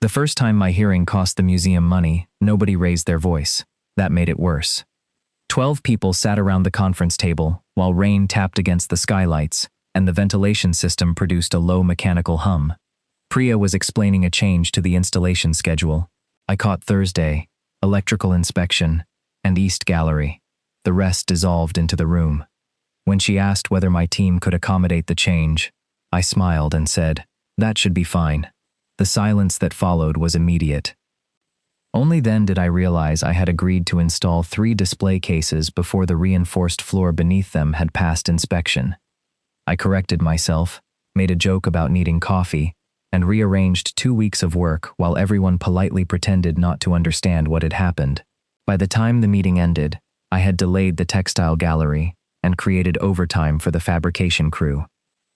The first time my hearing cost the museum money, nobody raised their voice. That made it worse. 12 people sat around the conference table, while rain tapped against the skylights, and the ventilation system produced a low mechanical hum. Priya was explaining a change to the installation schedule. I caught Thursday, electrical inspection, and East Gallery. The rest dissolved into the room. When she asked whether my team could accommodate the change, I smiled and said, "That should be fine." The silence that followed was immediate. Only then did I realize I had agreed to install 3 display cases before the reinforced floor beneath them had passed inspection. I corrected myself, made a joke about needing coffee, and rearranged 2 weeks of work while everyone politely pretended not to understand what had happened. By the time the meeting ended, I had delayed the textile gallery and created overtime for the fabrication crew.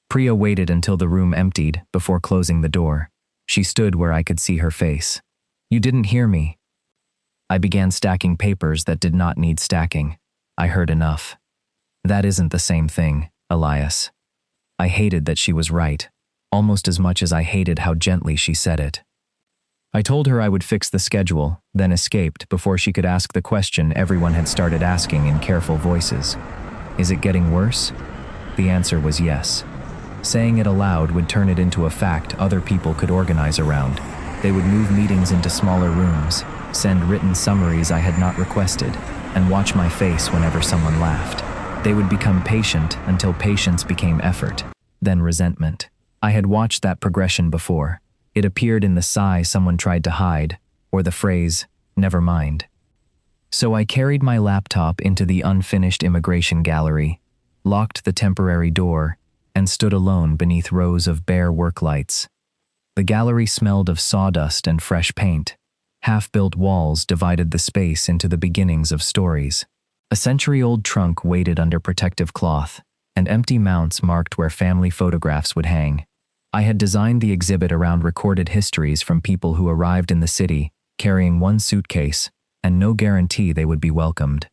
Priya waited until the room emptied before closing the door. She stood where I could see her face. "You didn't hear me." I began stacking papers that did not need stacking. I heard enough. "That isn't the same thing, Elias." I hated that she was right, almost as much as I hated how gently she said it. I told her I would fix the schedule, then escaped before she could ask the question everyone had started asking in careful voices. "Is it getting worse?" The answer was yes. Saying it aloud would turn it into a fact other people could organize around. They would move meetings into smaller rooms, send written summaries I had not requested, and watch my face whenever someone laughed. They would become patient until patience became effort, then resentment. I had watched that progression before. It appeared in the sigh someone tried to hide, or the phrase, "never mind." So I carried my laptop into the unfinished immigration gallery, locked the temporary door, and stood alone beneath rows of bare work lights. The gallery smelled of sawdust and fresh paint. Half-built walls divided the space into the beginnings of stories. A century-old trunk waited under protective cloth, and empty mounts marked where family photographs would hang. I had designed the exhibit around recorded histories from people who arrived in the city, carrying one suitcase, and no guarantee they would be welcomed.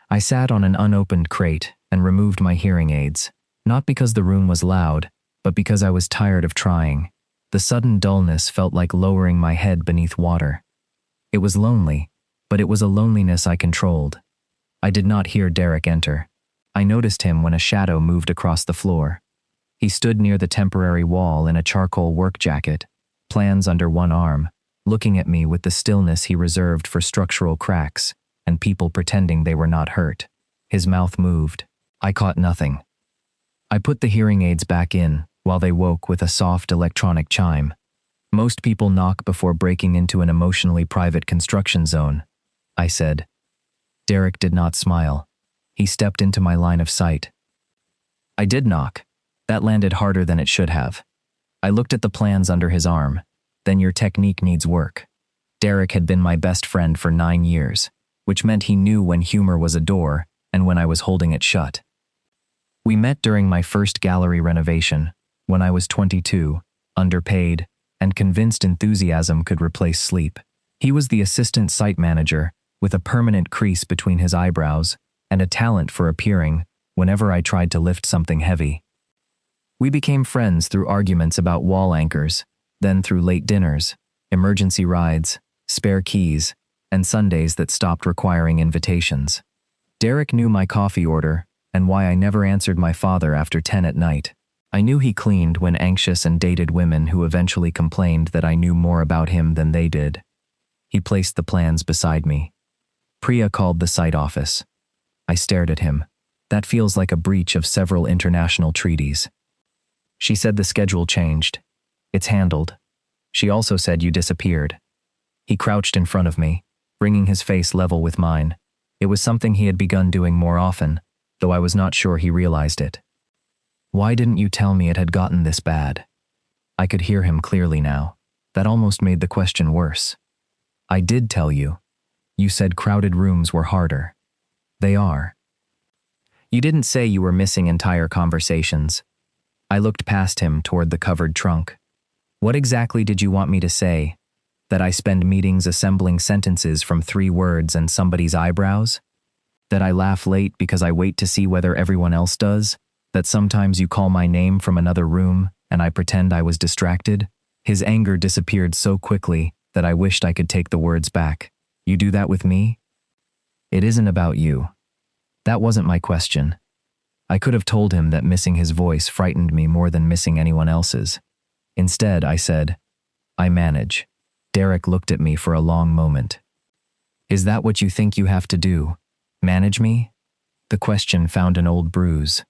I sat on an unopened crate and removed my hearing aids, not because the room was loud, but because I was tired of trying. The sudden dullness felt like lowering my head beneath water. It was lonely, but it was a loneliness I controlled. I did not hear Derek enter. I noticed him when a shadow moved across the floor. He stood near the temporary wall in a charcoal work jacket, plans under one arm, looking at me with the stillness he reserved for structural cracks and people pretending they were not hurt. His mouth moved. I caught nothing. I put the hearing aids back in while they woke with a soft electronic chime. Most people knock before breaking into an emotionally private construction zone, I said. Derek did not smile. He stepped into my line of sight. I did knock. That landed harder than it should have. I looked at the plans under his arm. "Then your technique needs work." Derek had been my best friend for 9 years, which meant he knew when humor was a door and when I was holding it shut. We met during my first gallery renovation, when I was 22, underpaid, and convinced enthusiasm could replace sleep. He was the assistant site manager, with a permanent crease between his eyebrows and a talent for appearing whenever I tried to lift something heavy. We became friends through arguments about wall anchors, then through late dinners, emergency rides, spare keys, and Sundays that stopped requiring invitations. Derek knew my coffee order and why I never answered my father after 10 at night. I knew he cleaned when anxious and dated women who eventually complained that I knew more about him than they did. He placed the plans beside me. Priya called the site office. I stared at him. That feels like a breach of several international treaties. She said the schedule changed. It's handled. She also said you disappeared. He crouched in front of me, bringing his face level with mine. It was something he had begun doing more often, though I was not sure he realized it. Why didn't you tell me it had gotten this bad? I could hear him clearly now. That almost made the question worse. I did tell you. You said crowded rooms were harder. They are. You didn't say you were missing entire conversations. I looked past him toward the covered trunk. What exactly did you want me to say? That I spend meetings assembling sentences from 3 words and somebody's eyebrows? That I laugh late because I wait to see whether everyone else does? That sometimes you call my name from another room and I pretend I was distracted? His anger disappeared so quickly that I wished I could take the words back. You do that with me? It isn't about you. That wasn't my question. I could have told him that missing his voice frightened me more than missing anyone else's. Instead, I said, I manage. Derek looked at me for a long moment. Is that what you think you have to do? Manage me? The question found an old bruise.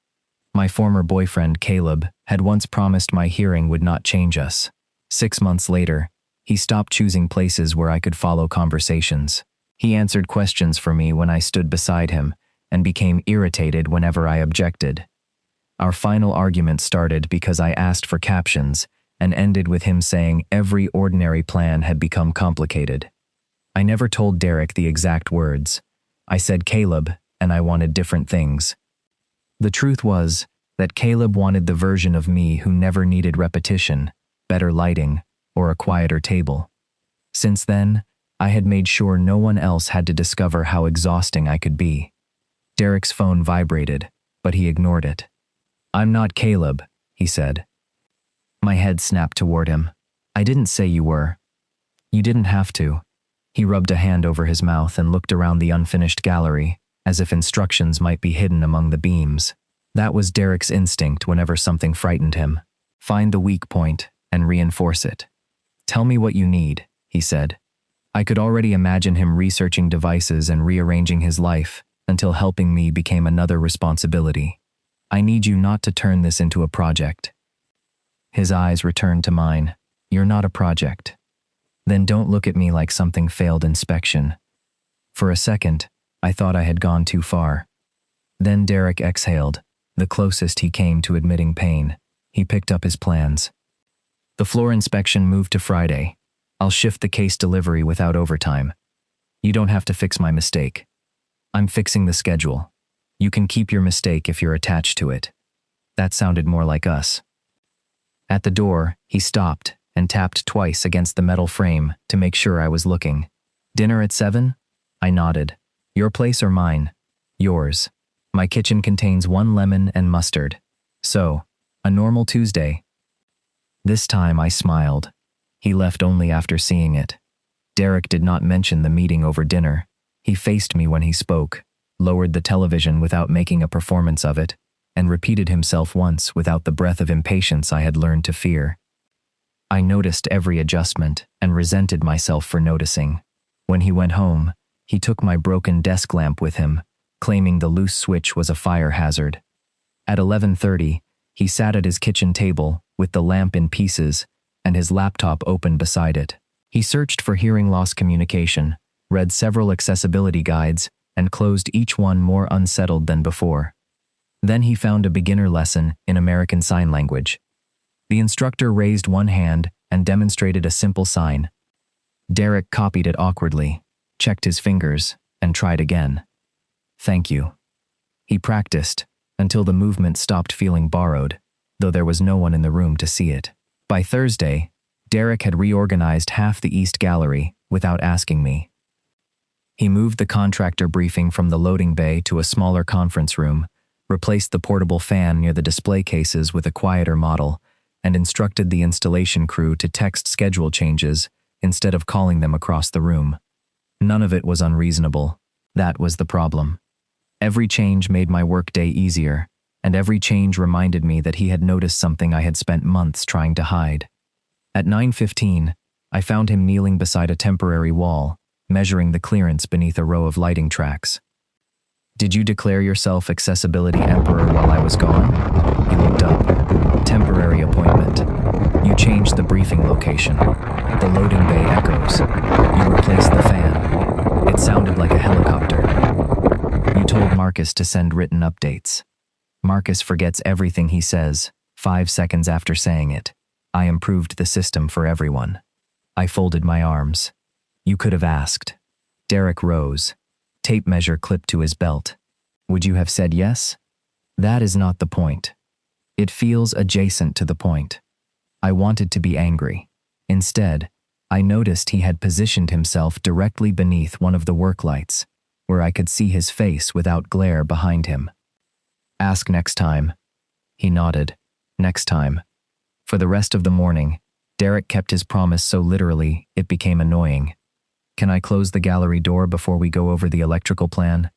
My former boyfriend, Caleb, had once promised my hearing would not change us. 6 months later, he stopped choosing places where I could follow conversations. He answered questions for me when I stood beside him and became irritated whenever I objected. Our final argument started because I asked for captions and ended with him saying every ordinary plan had become complicated. I never told Derek the exact words. I said Caleb, and I wanted different things. The truth was that Caleb wanted the version of me who never needed repetition, better lighting, or a quieter table. Since then, I had made sure no one else had to discover how exhausting I could be. Derek's phone vibrated, but he ignored it. I'm not Caleb, he said. My head snapped toward him. I didn't say you were. You didn't have to. He rubbed a hand over his mouth and looked around the unfinished gallery, as if instructions might be hidden among the beams. That was Derek's instinct whenever something frightened him. Find the weak point and reinforce it. Tell me what you need, he said. I could already imagine him researching devices and rearranging his life until helping me became another responsibility. I need you not to turn this into a project. His eyes returned to mine. You're not a project. Then don't look at me like something failed inspection. For a second, I thought I had gone too far. Then Derek exhaled, the closest he came to admitting pain. He picked up his plans. The floor inspection moved to Friday. I'll shift the case delivery without overtime. You don't have to fix my mistake. I'm fixing the schedule. You can keep your mistake if you're attached to it. That sounded more like us. At the door, he stopped and tapped twice against the metal frame to make sure I was looking. Dinner at 7? I nodded. Your place or mine? Yours. My kitchen contains 1 lemon and mustard. So, a normal Tuesday. This time I smiled. He left only after seeing it. Derek did not mention the meeting over dinner. He faced me when he spoke, lowered the television without making a performance of it, and repeated himself once without the breath of impatience I had learned to fear. I noticed every adjustment and resented myself for noticing. When he went home, he took my broken desk lamp with him, claiming the loose switch was a fire hazard. At 11:30, he sat at his kitchen table with the lamp in pieces and his laptop open beside it. He searched for hearing loss communication, read several accessibility guides, and closed each one more unsettled than before. Then he found a beginner lesson in American Sign Language. The instructor raised one hand and demonstrated a simple sign. Derek copied it awkwardly, checked his fingers, and tried again. Thank you. He practiced until the movement stopped feeling borrowed, though there was no one in the room to see it. By Thursday, Derek had reorganized half the East Gallery without asking me. He moved the contractor briefing from the loading bay to a smaller conference room, replaced the portable fan near the display cases with a quieter model, and instructed the installation crew to text schedule changes instead of calling them across the room. None of it was unreasonable. That was the problem. Every change made my workday easier, and every change reminded me that he had noticed something I had spent months trying to hide. At 9:15, I found him kneeling beside a temporary wall, measuring the clearance beneath a row of lighting tracks. Did you declare yourself Accessibility Emperor while I was gone? He looked up. Temporary appointment. You changed the briefing location. The loading bay echoes. You replaced the fan. It sounded like a helicopter. You told Marcus to send written updates. Marcus forgets everything he says, 5 seconds after saying it. I improved the system for everyone. I folded my arms. You could have asked. Derek rose. Tape measure clipped to his belt. Would you have said yes? That is not the point. It feels adjacent to the point. I wanted to be angry. Instead, I noticed he had positioned himself directly beneath one of the work lights, where I could see his face without glare behind him. Ask next time. He nodded. Next time. For the rest of the morning, Derek kept his promise so literally, it became annoying. Can I close the gallery door before we go over the electrical plan?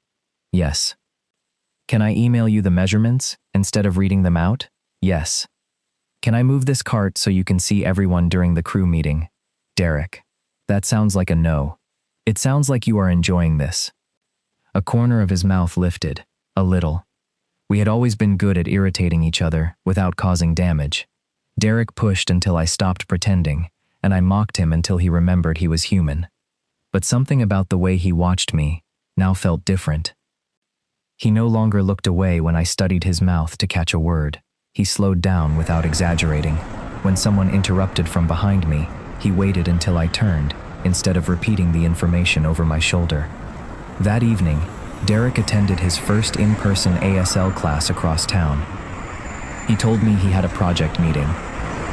Yes. Can I email you the measurements instead of reading them out? Yes. Can I move this cart so you can see everyone during the crew meeting? Derek. That sounds like a no. It sounds like you are enjoying this. A corner of his mouth lifted, a little. We had always been good at irritating each other without causing damage. Derek pushed until I stopped pretending, and I mocked him until he remembered he was human. But something about the way he watched me now felt different. He no longer looked away when I studied his mouth to catch a word. He slowed down without exaggerating. When someone interrupted from behind me, he waited until I turned, instead of repeating the information over my shoulder. That evening, Derek attended his first in-person ASL class across town. He told me he had a project meeting.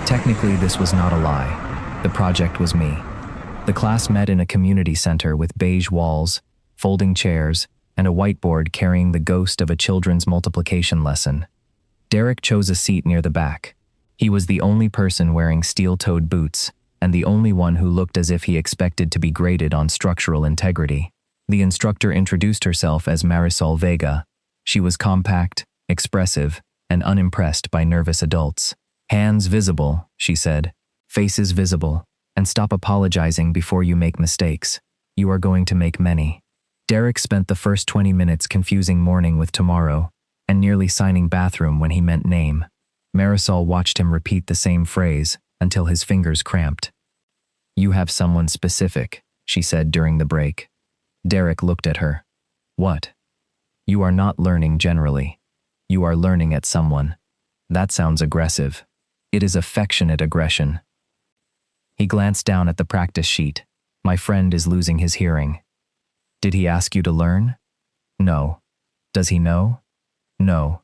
Technically, this was not a lie. The project was me. The class met in a community center with beige walls, folding chairs, and a whiteboard carrying the ghost of a children's multiplication lesson. Derek chose a seat near the back. He was the only person wearing steel-toed boots, and the only one who looked as if he expected to be graded on structural integrity. The instructor introduced herself as Marisol Vega. She was compact, expressive, and unimpressed by nervous adults. Hands visible, she said. Faces visible. And stop apologizing before you make mistakes. You are going to make many. Derek spent the first 20 minutes confusing morning with tomorrow, and nearly signing bathroom when he meant name. Marisol watched him repeat the same phrase until his fingers cramped. You have someone specific, she said during the break. Derek looked at her. What? You are not learning generally. You are learning at someone. That sounds aggressive. It is affectionate aggression. He glanced down at the practice sheet. My friend is losing his hearing. Did he ask you to learn? No. Does he know? No.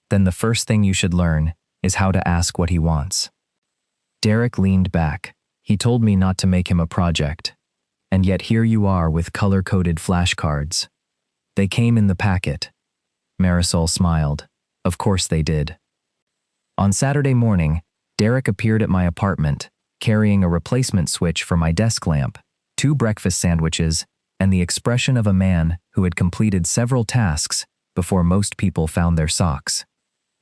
Then the first thing you should learn is how to ask what he wants. Derek leaned back. He told me not to make him a project. And yet here you are with color-coded flashcards. They came in the packet. Marisol smiled. Of course they did. On Saturday morning, Derek appeared at my apartment, carrying a replacement switch for my desk lamp, 2 breakfast sandwiches, and the expression of a man who had completed several tasks before most people found their socks.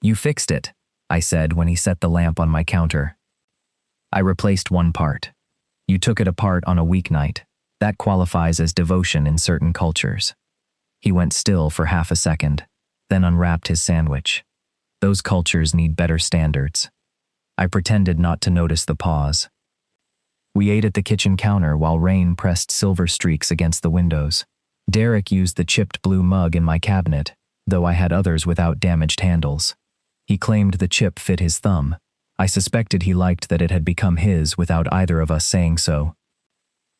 You fixed it, I said when he set the lamp on my counter. I replaced one part. You took it apart on a weeknight. That qualifies as devotion in certain cultures. He went still for half a second, then unwrapped his sandwich. Those cultures need better standards. I pretended not to notice the pause. We ate at the kitchen counter while rain pressed silver streaks against the windows. Derek used the chipped blue mug in my cabinet, though I had others without damaged handles. He claimed the chip fit his thumb. I suspected he liked that it had become his without either of us saying so.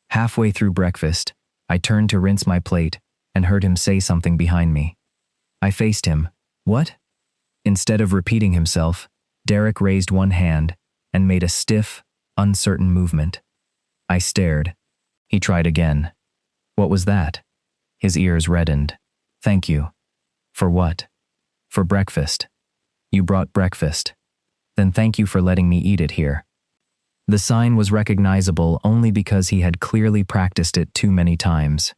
Halfway through breakfast, I turned to rinse my plate and heard him say something behind me. I faced him. What? Instead of repeating himself, Derek raised one hand and made a stiff, uncertain movement. I stared. He tried again. What was that? His ears reddened. Thank you. For what? For breakfast. You brought breakfast. Then thank you for letting me eat it here. The sign was recognizable only because he had clearly practiced it too many times.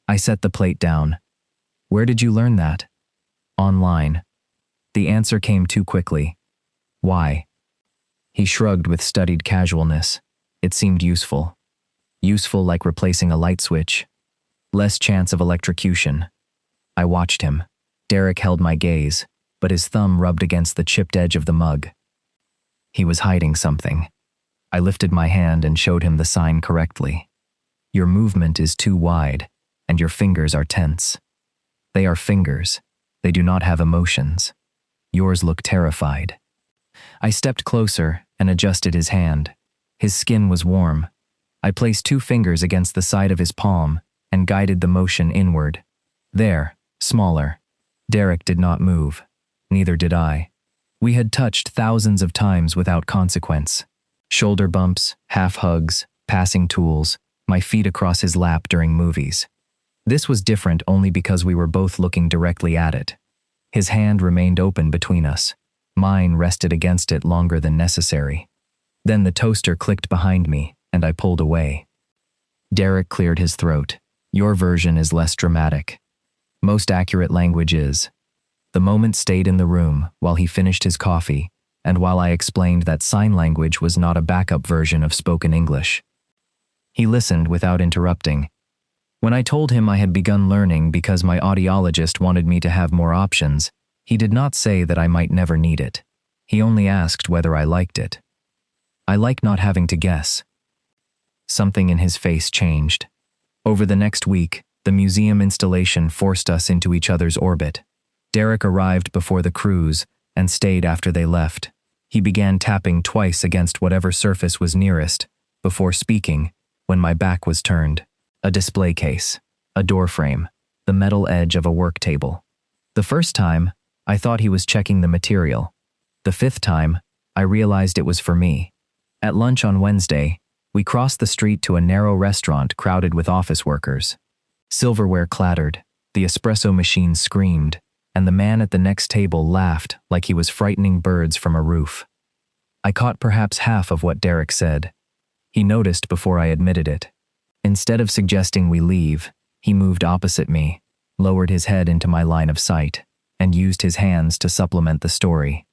I set the plate down. Where did you learn that? Online. The answer came too quickly. Why? He shrugged with studied casualness. It seemed useful. Useful like replacing a light switch. Less chance of electrocution. I watched him. Derek held my gaze, but his thumb rubbed against the chipped edge of the mug. He was hiding something. I lifted my hand and showed him the sign correctly. Your movement is too wide, and your fingers are tense. They are fingers. They do not have emotions. Yours look terrified. I stepped closer and adjusted his hand. His skin was warm. I placed 2 fingers against the side of his palm and guided the motion inward. There, smaller. Derek did not move. Neither did I. We had touched thousands of times without consequence. Shoulder bumps, half hugs, passing tools, my feet across his lap during movies. This was different only because we were both looking directly at it. His hand remained open between us. Mine rested against it longer than necessary. Then the toaster clicked behind me, and I pulled away. Derek cleared his throat. Your version is less dramatic. Most accurate language is. The moment stayed in the room while he finished his coffee, and while I explained that sign language was not a backup version of spoken English. He listened without interrupting. When I told him I had begun learning because my audiologist wanted me to have more options, he did not say that I might never need it. He only asked whether I liked it. I like not having to guess. Something in his face changed. Over the next week, the museum installation forced us into each other's orbit. Derek arrived before the crews and stayed after they left. He began tapping twice against whatever surface was nearest, before speaking, when my back was turned. A display case, a door frame, the metal edge of a work table. The first time, I thought he was checking the material. The fifth time, I realized it was for me. At lunch on Wednesday, we crossed the street to a narrow restaurant crowded with office workers. Silverware clattered, the espresso machine screamed, and the man at the next table laughed like he was frightening birds from a roof. I caught perhaps half of what Derek said. He noticed before I admitted it. Instead of suggesting we leave, he moved opposite me, lowered his head into my line of sight, and used his hands to supplement the story.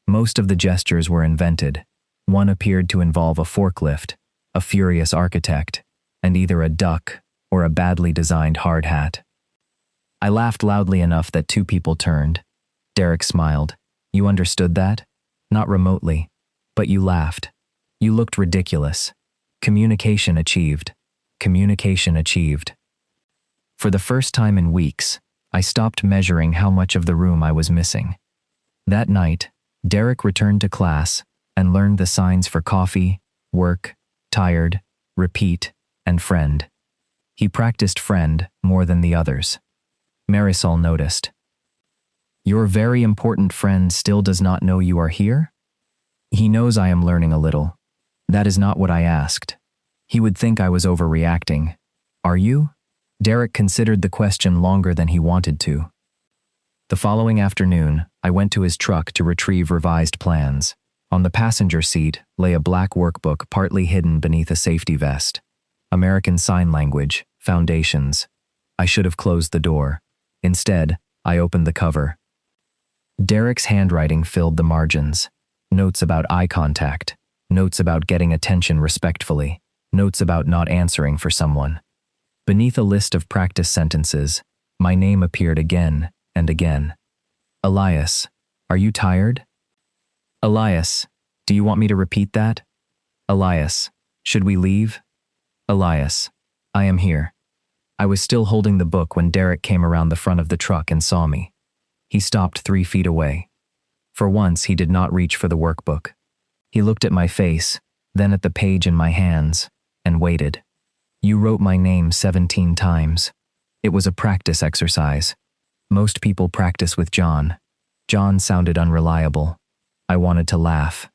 Most of the gestures were invented. One appeared to involve a forklift, a furious architect, and either a duck or a badly designed hard hat. I laughed loudly enough that two people turned. Derek smiled. You understood that? Not remotely. But you laughed. You looked ridiculous. Communication achieved. Communication achieved. For the first time in weeks, I stopped measuring how much of the room I was missing. That night, Derek returned to class and learned the signs for coffee, work, tired, repeat, and friend. He practiced friend more than the others. Marisol noticed. Your very important friend still does not know you are here? He knows I am learning a little. That is not what I asked. He would think I was overreacting. Are you? Derek considered the question longer than he wanted to. The following afternoon, I went to his truck to retrieve revised plans. On the passenger seat lay a black workbook partly hidden beneath a safety vest. American Sign Language, Foundations. I should have closed the door. Instead, I opened the cover. Derek's handwriting filled the margins. Notes about eye contact. Notes about getting attention respectfully. Notes about not answering for someone. Beneath a list of practice sentences, my name appeared again and again. Elias, are you tired? Elias, do you want me to repeat that? Elias, should we leave? Elias, I am here. I was still holding the book when Derek came around the front of the truck and saw me. He stopped 3 feet away. For once, he did not reach for the workbook. He looked at my face, then at the page in my hands, and waited. You wrote my name 17 times. It was a practice exercise. Most people practice with John. John sounded unreliable. I wanted to laugh.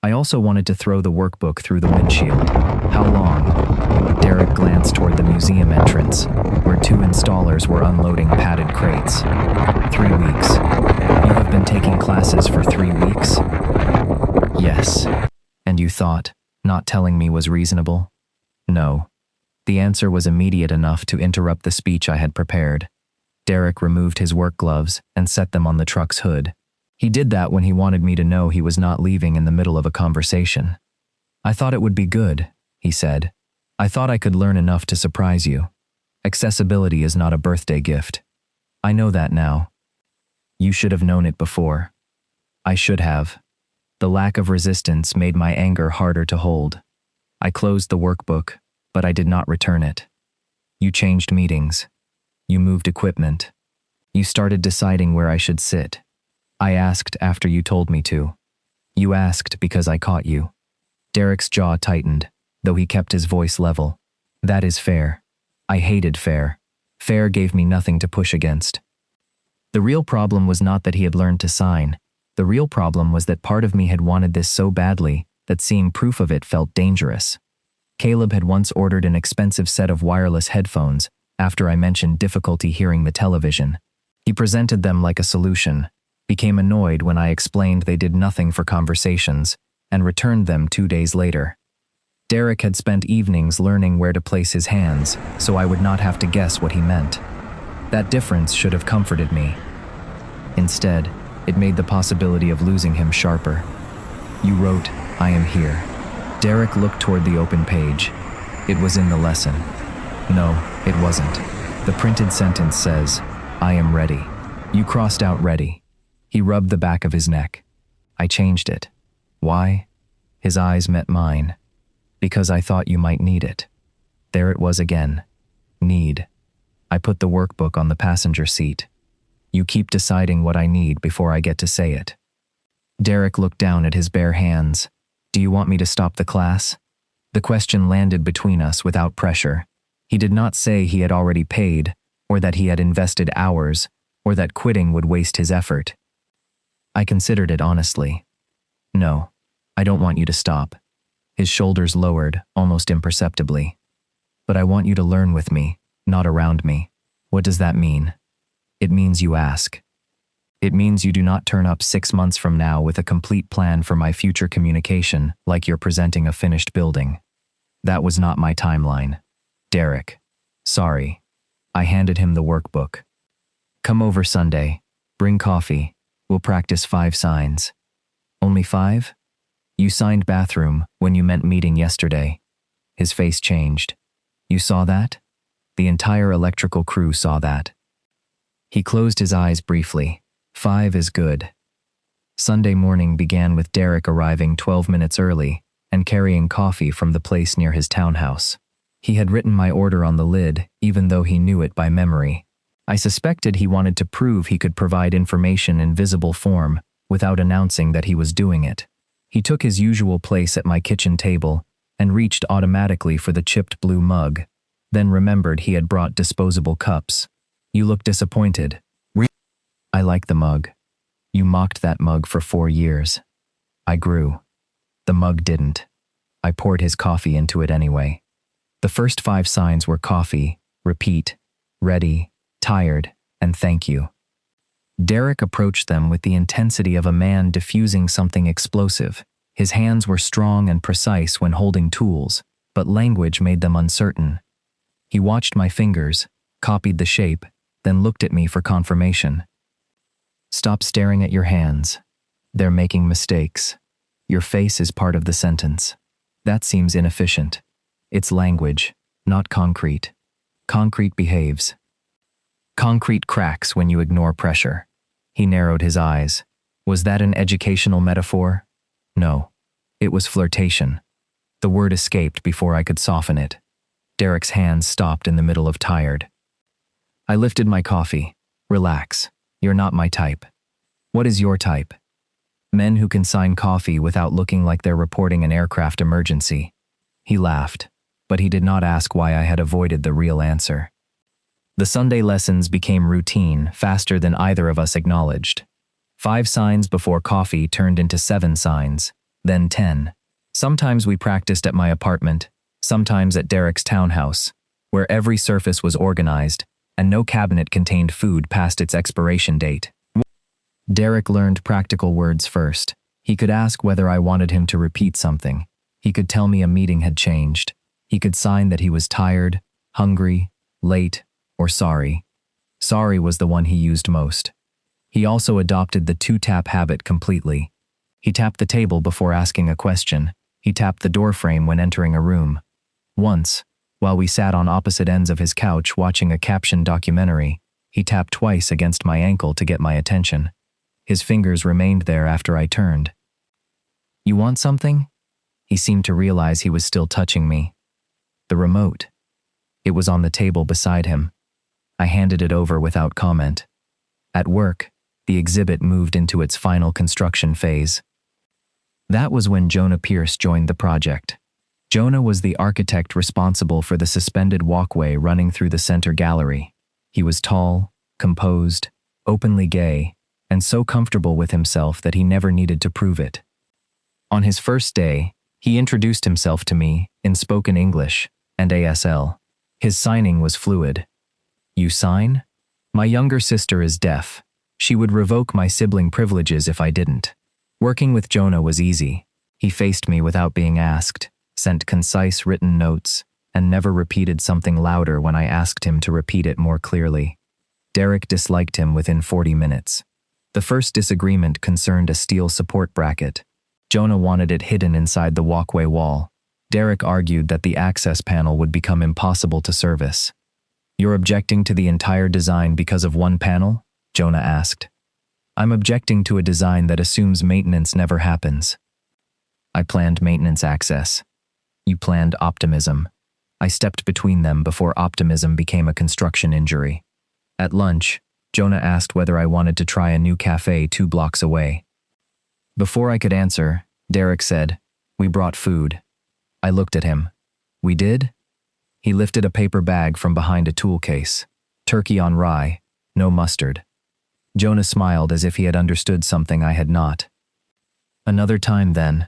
I also wanted to throw the workbook through the windshield. How long? Derek glanced toward the museum entrance, where 2 installers were unloading padded crates. 3 weeks. You have been taking classes for 3 weeks? Yes. And you thought not telling me was reasonable? No. The answer was immediate enough to interrupt the speech I had prepared. Derek removed his work gloves and set them on the truck's hood. He did that when he wanted me to know he was not leaving in the middle of a conversation. I thought it would be good, he said. I thought I could learn enough to surprise you. Accessibility is not a birthday gift. I know that now. You should have known it before. I should have. The lack of resistance made my anger harder to hold. I closed the workbook, but I did not return it. You changed meetings. You moved equipment. You started deciding where I should sit. I asked after you told me to. You asked because I caught you. Derek's jaw tightened, though he kept his voice level. That is fair. I hated fair. Fair gave me nothing to push against. The real problem was not that he had learned to sign. The real problem was that part of me had wanted this so badly that seeing proof of it felt dangerous. Caleb had once ordered an expensive set of wireless headphones after I mentioned difficulty hearing the television. He presented them like a solution, became annoyed when I explained they did nothing for conversations, and returned them 2 days later. Derek had spent evenings learning where to place his hands, so I would not have to guess what he meant. That difference should have comforted me. Instead, it made the possibility of losing him sharper. You wrote, "I am here." Derek looked toward the open page. It was in the lesson. No, it wasn't. The printed sentence says, "I am ready." You crossed out "ready." He rubbed the back of his neck. I changed it. Why? His eyes met mine. Because I thought you might need it. There it was again. Need. I put the workbook on the passenger seat. You keep deciding what I need before I get to say it. Derek looked down at his bare hands. Do you want me to stop the class? The question landed between us without pressure. He did not say he had already paid, or that he had invested hours, or that quitting would waste his effort. I considered it honestly. No, I don't want you to stop. His shoulders lowered, almost imperceptibly. But I want you to learn with me, not around me. What does that mean? It means you ask. It means you do not turn up 6 months from now with a complete plan for my future communication, like you're presenting a finished building. That was not my timeline. Derek. Sorry. I handed him the workbook. Come over Sunday. Bring coffee. We'll practice 5 signs. Only 5? You signed bathroom when you meant meeting yesterday. His face changed. You saw that? The entire electrical crew saw that. He closed his eyes briefly. 5 is good. Sunday morning began with Derek arriving 12 minutes early and carrying coffee from the place near his townhouse. He had written my order on the lid, even though he knew it by memory. I suspected he wanted to prove he could provide information in visible form without announcing that he was doing it. He took his usual place at my kitchen table and reached automatically for the chipped blue mug, then remembered he had brought disposable cups. You look disappointed. I like the mug. You mocked that mug for 4 years. I grew. The mug didn't. I poured his coffee into it anyway. The first 5 signs were coffee, repeat, ready, tired, and thank you. Derek approached them with the intensity of a man diffusing something explosive. His hands were strong and precise when holding tools, but language made them uncertain. He watched my fingers, copied the shape, then looked at me for confirmation. Stop staring at your hands. They're making mistakes. Your face is part of the sentence. That seems inefficient. It's language, not concrete. Concrete behaves. Concrete cracks when you ignore pressure. He narrowed his eyes. Was that an educational metaphor? No. It was flirtation. The word escaped before I could soften it. Derek's hands stopped in the middle of tired. I lifted my coffee. Relax. You're not my type. What is your type? Men who can sign coffee without looking like they're reporting an aircraft emergency. He laughed, but he did not ask why I had avoided the real answer. The Sunday lessons became routine faster than either of us acknowledged. 5 signs before coffee turned into 7 signs, then 10. Sometimes we practiced at my apartment, sometimes at Derek's townhouse, where every surface was organized and no cabinet contained food past its expiration date. Derek learned practical words first. He could ask whether I wanted him to repeat something. He could tell me a meeting had changed. He could sign that he was tired, hungry, late, or sorry. Sorry was the one he used most. He also adopted the 2-tap habit completely. He tapped the table before asking a question. He tapped the doorframe when entering a room. Once, while we sat on opposite ends of his couch watching a captioned documentary, he tapped twice against my ankle to get my attention. His fingers remained there after I turned. You want something? He seemed to realize he was still touching me. The remote. It was on the table beside him. I handed it over without comment. At work, the exhibit moved into its final construction phase. That was when Jonah Pierce joined the project. Jonah was the architect responsible for the suspended walkway running through the center gallery. He was tall, composed, openly gay, and so comfortable with himself that he never needed to prove it. On his first day, he introduced himself to me in spoken English and ASL. His signing was fluid. You sign? My younger sister is deaf. She would revoke my sibling privileges if I didn't. Working with Jonah was easy. He faced me without being asked, sent concise written notes, and never repeated something louder when I asked him to repeat it more clearly. Derek disliked him within 40 minutes. The first disagreement concerned a steel support bracket. Jonah wanted it hidden inside the walkway wall. Derek argued that the access panel would become impossible to service. "You're objecting to the entire design because of one panel?" Jonah asked. "I'm objecting to a design that assumes maintenance never happens." I planned maintenance access. You planned optimism. I stepped between them before optimism became a construction injury. At lunch, Jonah asked whether I wanted to try a new cafe 2 blocks away. Before I could answer, Derek said, "We brought food." I looked at him. "We did?" He lifted a paper bag from behind a tool case. Turkey on rye, no mustard. Jonah smiled as if he had understood something I had not. "Another time then."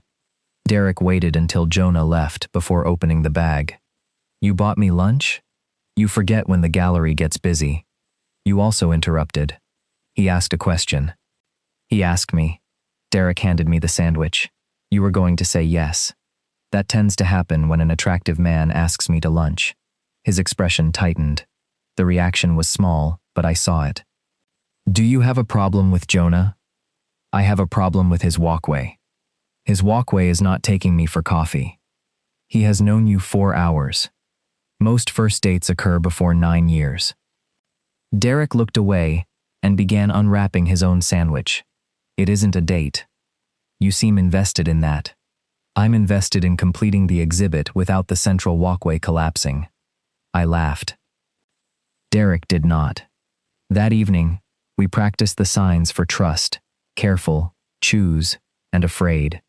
Derek waited until Jonah left before opening the bag. "You bought me lunch?" "You forget when the gallery gets busy." "You also interrupted." He asked a question. He asked me. Derek handed me the sandwich. "You were going to say yes." That tends to happen when an attractive man asks me to lunch. His expression tightened. The reaction was small, but I saw it. "Do you have a problem with Jonah?" "I have a problem with his walkway. His walkway is not taking me for coffee. He has known you 4 hours. Most first dates occur before 9 years. Derek looked away and began unwrapping his own sandwich. "It isn't a date. You seem invested in that. I'm invested in completing the exhibit without the central walkway collapsing." I laughed. Derek did not. That evening, we practiced the signs for trust, careful, choose, and afraid.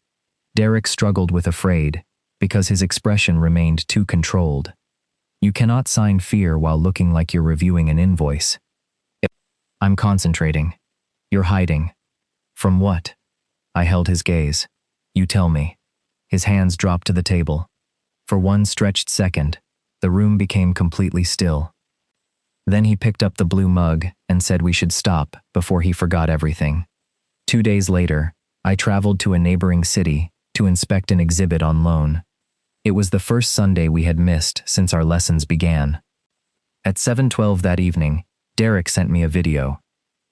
Derek struggled with afraid because his expression remained too controlled. You cannot sign fear while looking like you're reviewing an invoice. "I'm concentrating." "You're hiding." "From what?" I held his gaze. "You tell me." His hands dropped to the table. For one stretched second, the room became completely still. Then he picked up the blue mug and said we should stop before he forgot everything. 2 days later, I traveled to a neighboring city to inspect an exhibit on loan. It was the first Sunday we had missed since our lessons began. At 7:12 that evening, Derek sent me a video.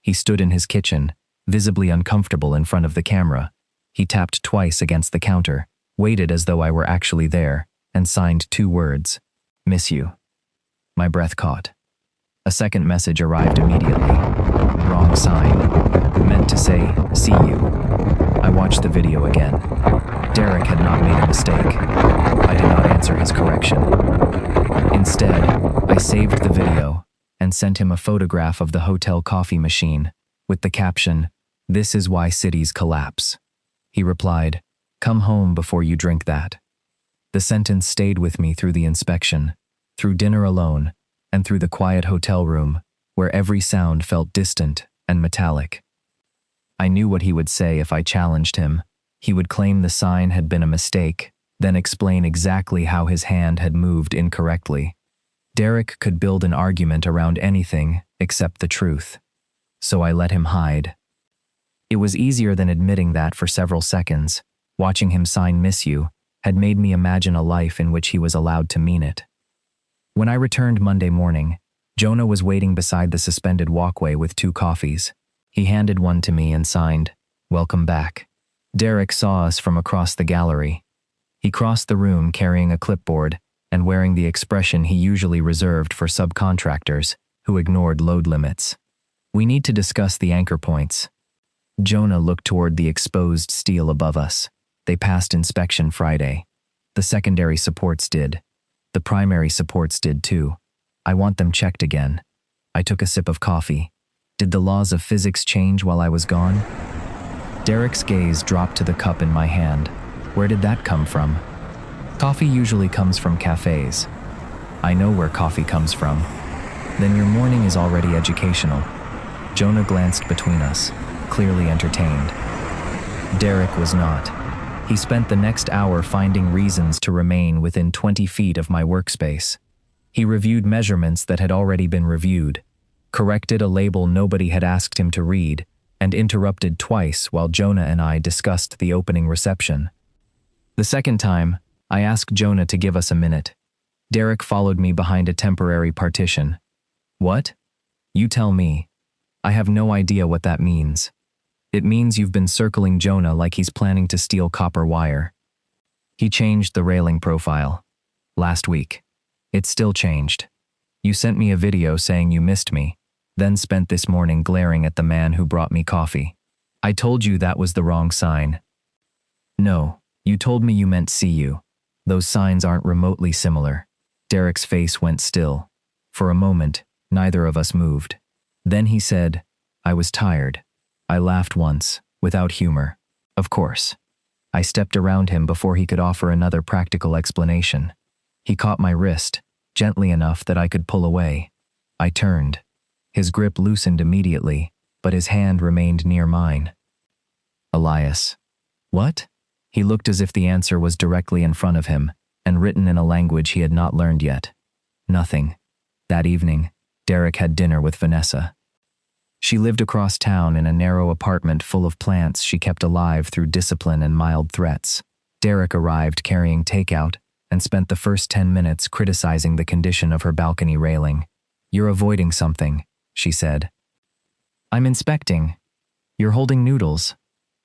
He stood in his kitchen, visibly uncomfortable in front of the camera. He tapped twice against the counter, waited as though I were actually there, and signed 2 words. "Miss you." My breath caught. A second message arrived immediately. Wrong sign. Meant to say, "See you." I watched the video again. Derek had not made a mistake. I did not answer his correction. Instead, I saved the video and sent him a photograph of the hotel coffee machine with the caption, "This is why cities collapse." He replied, "Come home before you drink that." The sentence stayed with me through the inspection, through dinner alone, and through the quiet hotel room, where every sound felt distant and metallic. I knew what he would say if I challenged him. He would claim the sign had been a mistake, then explain exactly how his hand had moved incorrectly. Derek could build an argument around anything except the truth. So I let him hide. It was easier than admitting that for several seconds. Watching him sign "Miss you" had made me imagine a life in which he was allowed to mean it. When I returned Monday morning, Jonah was waiting beside the suspended walkway with 2 coffees. He handed one to me and signed, "Welcome back." Derek saw us from across the gallery. He crossed the room carrying a clipboard and wearing the expression he usually reserved for subcontractors who ignored load limits. "We need to discuss the anchor points." Jonah looked toward the exposed steel above us. They passed inspection Friday. The secondary supports did. The primary supports did too. I want them checked again. I took a sip of coffee. Did the laws of physics change while I was gone? Derek's gaze dropped to the cup in my hand. Where did that come from? Coffee usually comes from cafes. I know where coffee comes from. Then your morning is already educational. Jonah glanced between us, clearly entertained. Derek was not. He spent the next hour finding reasons to remain within 20 feet of my workspace. He reviewed measurements that had already been reviewed, corrected a label nobody had asked him to read, and interrupted twice while Jonah and I discussed the opening reception. The second time, I asked Jonah to give us a minute. Derek followed me behind a temporary partition. What? You tell me. I have no idea what that means. It means you've been circling Jonah like he's planning to steal copper wire. He changed the railing profile. Last week. It's still changed. You sent me a video saying you missed me, then spent this morning glaring at the man who brought me coffee. I told you that was the wrong sign. No, you told me you meant see you. Those signs aren't remotely similar. Derek's face went still. For a moment, neither of us moved. Then he said, I was tired. I laughed once, without humor. Of course. I stepped around him before he could offer another practical explanation. He caught my wrist, gently enough that I could pull away. I turned. His grip loosened immediately, but his hand remained near mine. Elias. What? He looked as if the answer was directly in front of him, and written in a language he had not learned yet. Nothing. That evening, Derek had dinner with Vanessa. She lived across town in a narrow apartment full of plants she kept alive through discipline and mild threats. Derek arrived carrying takeout and spent the first 10 minutes criticizing the condition of her balcony railing. You're avoiding something, she said. I'm inspecting. You're holding noodles.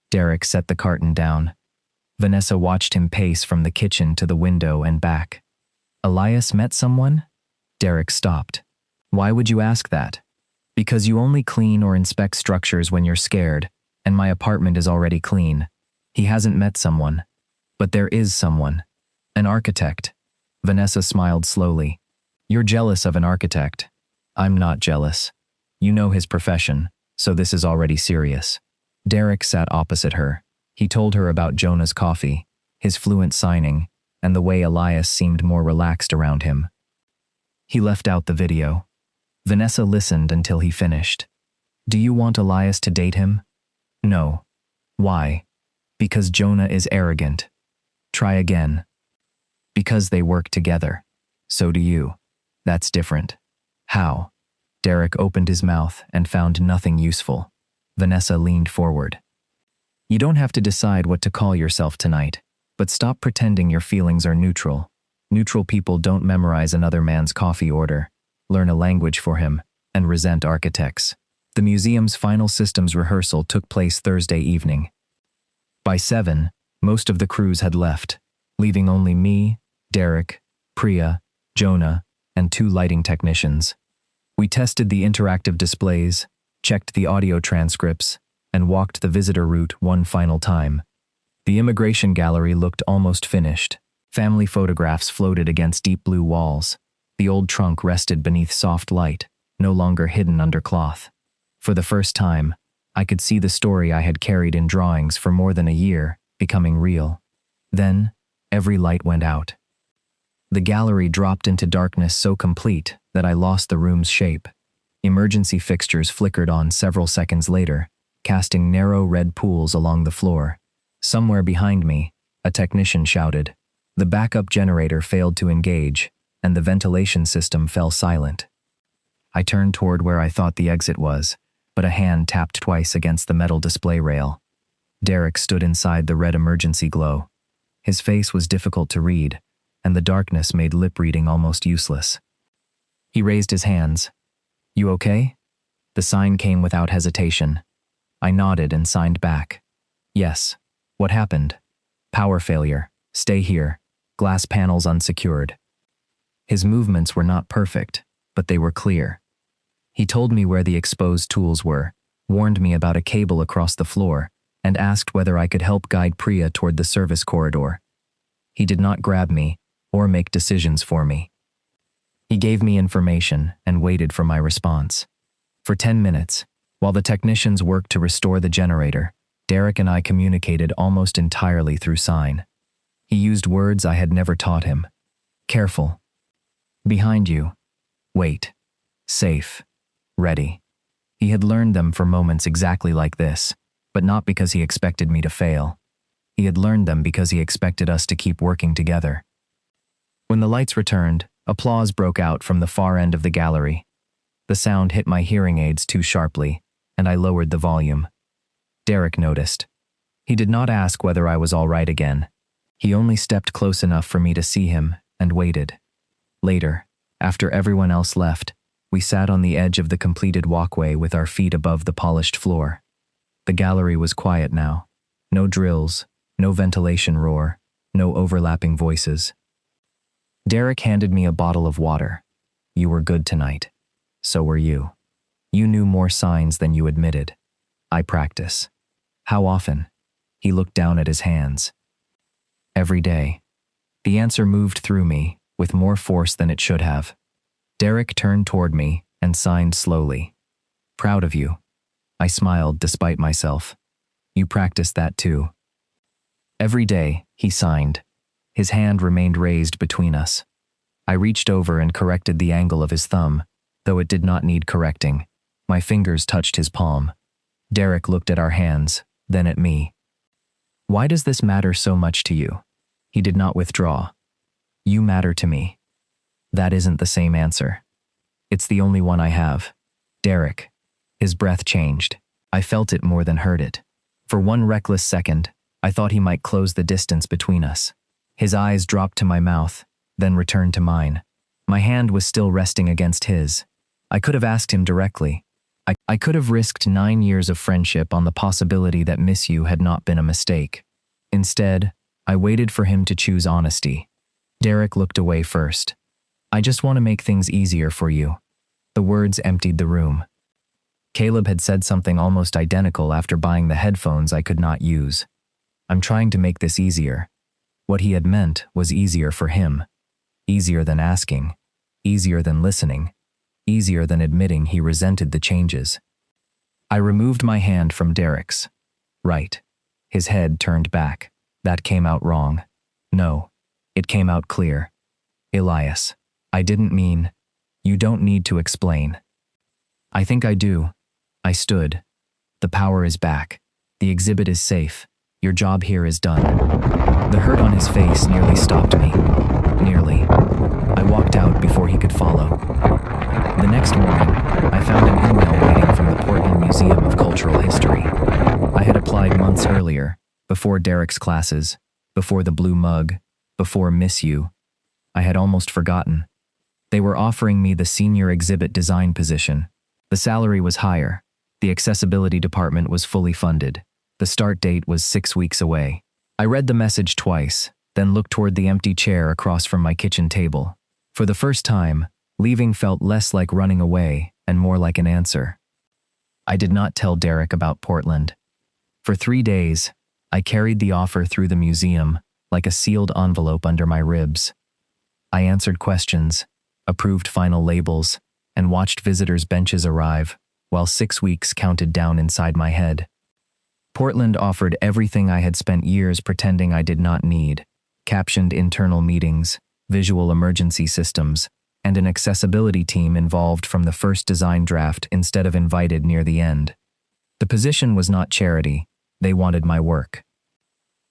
Derek set the carton down. Vanessa watched him pace from the kitchen to the window and back. Elias met someone? Derek stopped. Why would you ask that? Because you only clean or inspect structures when you're scared, and my apartment is already clean. He hasn't met someone. But there is someone. An architect. Vanessa smiled slowly. You're jealous of an architect. I'm not jealous. You know his profession, so this is already serious. Derek sat opposite her. He told her about Jonah's coffee, his fluent signing, and the way Elias seemed more relaxed around him. He left out the video. Vanessa listened until he finished. Do you want Elias to date him? No. Why? Because Jonah is arrogant. Try again. Because they work together. So do you. That's different. How? Derek opened his mouth and found nothing useful. Vanessa leaned forward. You don't have to decide what to call yourself tonight, but stop pretending your feelings are neutral. Neutral people don't memorize another man's coffee order, learn a language for him, and resent architects. The museum's final systems rehearsal took place Thursday evening. By 7, most of the crews had left, leaving only me, Derek, Priya, Jonah, and 2 lighting technicians. We tested the interactive displays, checked the audio transcripts, and walked the visitor route one final time. The immigration gallery looked almost finished. Family photographs floated against deep blue walls. The old trunk rested beneath soft light, no longer hidden under cloth. For the first time, I could see the story I had carried in drawings for more than a year becoming real. Then, every light went out. The gallery dropped into darkness so complete that I lost the room's shape. Emergency fixtures flickered on several seconds later, casting narrow red pools along the floor. Somewhere behind me, a technician shouted. The backup generator failed to engage, and the ventilation system fell silent. I turned toward where I thought the exit was, but a hand tapped twice against the metal display rail. Derek stood inside the red emergency glow. His face was difficult to read, and the darkness made lip reading almost useless. He raised his hands. You okay? The sign came without hesitation. I nodded and signed back. Yes. What happened? Power failure. Stay here. Glass panels unsecured. His movements were not perfect, but they were clear. He told me where the exposed tools were, warned me about a cable across the floor, and asked whether I could help guide Priya toward the service corridor. He did not grab me or make decisions for me. He gave me information and waited for my response. For 10 minutes, while the technicians worked to restore the generator, Derek and I communicated almost entirely through sign. He used words I had never taught him. Careful. Behind you. Wait. Safe. Ready. He had learned them for moments exactly like this, but not because he expected me to fail. He had learned them because he expected us to keep working together. When the lights returned, applause broke out from the far end of the gallery. The sound hit my hearing aids too sharply, and I lowered the volume. Derek noticed. He did not ask whether I was all right again. He only stepped close enough for me to see him and waited. Later, after everyone else left, we sat on the edge of the completed walkway with our feet above the polished floor. The gallery was quiet now. No drills, no ventilation roar, no overlapping voices. Derek handed me a bottle of water. You were good tonight. So were you. You knew more signs than you admitted. I practice. How often? He looked down at his hands. Every day. The answer moved through me, with more force than it should have. Derek turned toward me and signed slowly. Proud of you. I smiled despite myself. You practiced that too. Every day, he signed. His hand remained raised between us. I reached over and corrected the angle of his thumb, though it did not need correcting. My fingers touched his palm. Derek looked at our hands, then at me. Why does this matter so much to you? He did not withdraw. You matter to me. That isn't the same answer. It's the only one I have. Derek. His breath changed. I felt it more than heard it. For one reckless second, I thought he might close the distance between us. His eyes dropped to my mouth, then returned to mine. My hand was still resting against his. I could have asked him directly. I could have risked 9 years of friendship on the possibility that miss you had not been a mistake. Instead, I waited for him to choose honesty. Derek looked away first. I just want to make things easier for you. The words emptied the room. Caleb had said something almost identical after buying the headphones I could not use. I'm trying to make this easier. What he had meant was easier for him. Easier than asking. Easier than listening. Easier than admitting he resented the changes. I removed my hand from Derek's. Right. His head turned back. That came out wrong. No. It came out clear. Elias. I didn't mean. You don't need to explain. I think I do. I stood. The power is back. The exhibit is safe. Your job here is done. The hurt on his face nearly stopped me. Nearly. I walked out before he could follow. The next morning, I found an email waiting from the Portland Museum of Cultural History. I had applied months earlier, before Derek's classes, before the blue mug, before Miss You. I had almost forgotten. They were offering me the senior exhibit design position. The salary was higher. The accessibility department was fully funded. The start date was 6 weeks away. I read the message twice, then looked toward the empty chair across from my kitchen table. For the first time, leaving felt less like running away and more like an answer. I did not tell Derek about Portland. For 3 days, I carried the offer through the museum like a sealed envelope under my ribs. I answered questions, approved final labels, and watched visitors' benches arrive, while 6 weeks counted down inside my head. Portland offered everything I had spent years pretending I did not need: captioned internal meetings, visual emergency systems, and an accessibility team involved from the first design draft instead of invited near the end. The position was not charity. They wanted my work.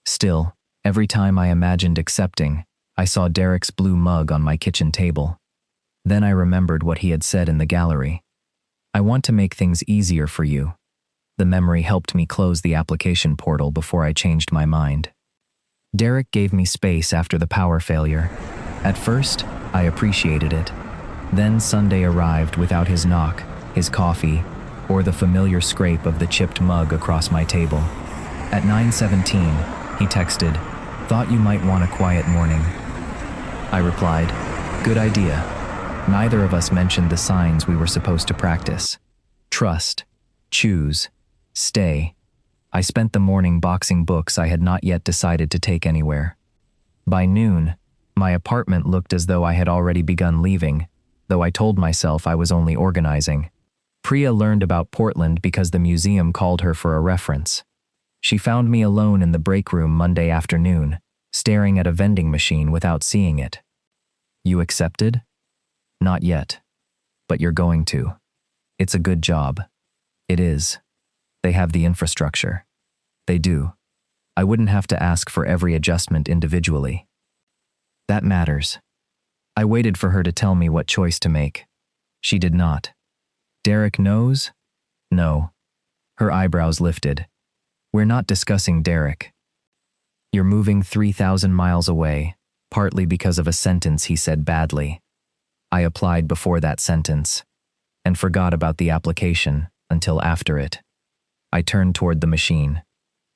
Still, every time I imagined accepting, I saw Derek's blue mug on my kitchen table. Then I remembered what he had said in the gallery. I want to make things easier for you. The memory helped me close the application portal before I changed my mind. Derek gave me space after the power failure. At first, I appreciated it. Then Sunday arrived without his knock, his coffee, or the familiar scrape of the chipped mug across my table. At 9:17, he texted, "Thought you might want a quiet morning." I replied, "Good idea." Neither of us mentioned the signs we were supposed to practice. Trust, choose, stay. I spent the morning boxing books I had not yet decided to take anywhere. By noon, my apartment looked as though I had already begun leaving, though I told myself I was only organizing. Priya learned about Portland because the museum called her for a reference. She found me alone in the break room Monday afternoon, staring at a vending machine without seeing it. "You accepted?" "Not yet. But you're going to. It's a good job." "It is. They have the infrastructure." "They do. I wouldn't have to ask for every adjustment individually." "That matters." I waited for her to tell me what choice to make. She did not. "Derek knows?" "No." Her eyebrows lifted. "We're not discussing Derek." You're moving 3,000 miles away, partly because of a sentence he said badly. I applied before that sentence and forgot about the application until after it. I turned toward the machine.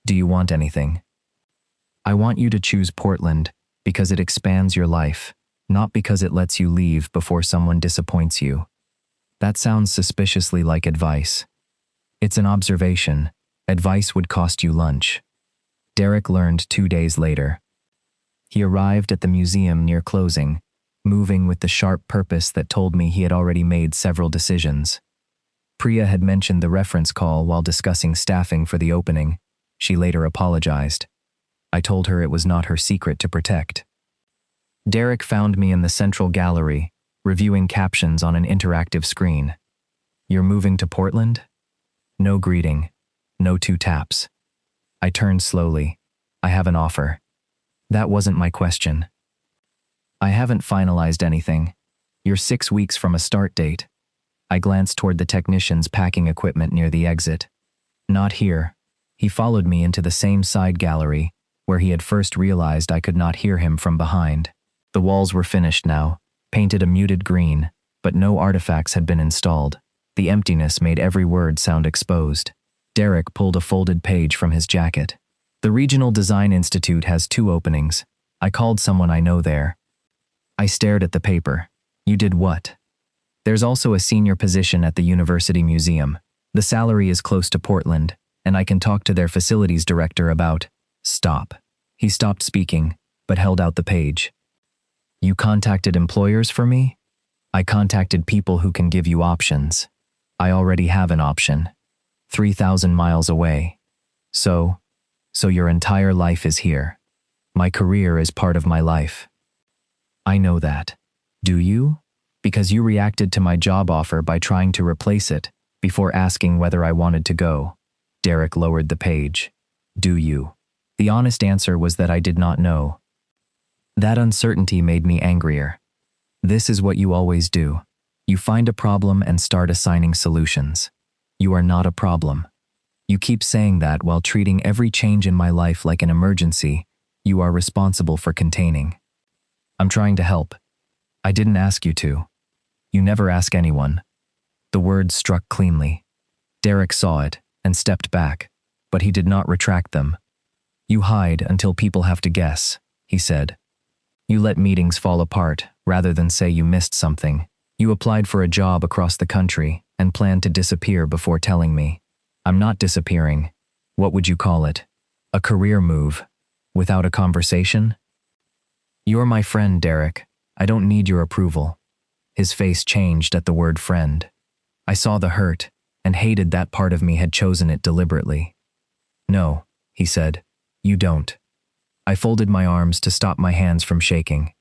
Do you want anything? I want you to choose Portland because it expands your life, not because it lets you leave before someone disappoints you. That sounds suspiciously like advice. It's an observation. Advice would cost you lunch. Derek learned 2 days later. He arrived at the museum near closing, moving with the sharp purpose that told me he had already made several decisions. Priya had mentioned the reference call while discussing staffing for the opening. She later apologized. I told her it was not her secret to protect. Derek found me in the central gallery, reviewing captions on an interactive screen. You're moving to Portland? No greeting. No 2 taps. I turned slowly. I have an offer. That wasn't my question. I haven't finalized anything. You're 6 weeks from a start date. I glanced toward the technicians packing equipment near the exit. Not here. He followed me into the same side gallery, where he had first realized I could not hear him from behind. The walls were finished now, painted a muted green, but no artifacts had been installed. The emptiness made every word sound exposed. Derek pulled a folded page from his jacket. The Regional Design Institute has 2 openings. I called someone I know there. I stared at the paper. You did what? There's also a senior position at the University Museum. The salary is close to Portland, and I can talk to their facilities director about... Stop. He stopped speaking, but held out the page. You contacted employers for me? I contacted people who can give you options. I already have an option. 3,000 miles away. So your entire life is here. My career is part of my life. I know that. Do you? Because you reacted to my job offer by trying to replace it before asking whether I wanted to go. Derek lowered the page. Do you? The honest answer was that I did not know. That uncertainty made me angrier. This is what you always do. You find a problem and start assigning solutions. You are not a problem. You keep saying that while treating every change in my life like an emergency you are responsible for containing. I'm trying to help. I didn't ask you to. You never ask anyone. The words struck cleanly. Derek saw it and stepped back, but he did not retract them. You hide until people have to guess, he said. You let meetings fall apart rather than say you missed something. You applied for a job across the country and planned to disappear before telling me. I'm not disappearing. What would you call it? A career move. Without a conversation? You're my friend, Derek. I don't need your approval. His face changed at the word friend. I saw the hurt and hated that part of me had chosen it deliberately. No, he said. You don't. I folded my arms to stop my hands from shaking.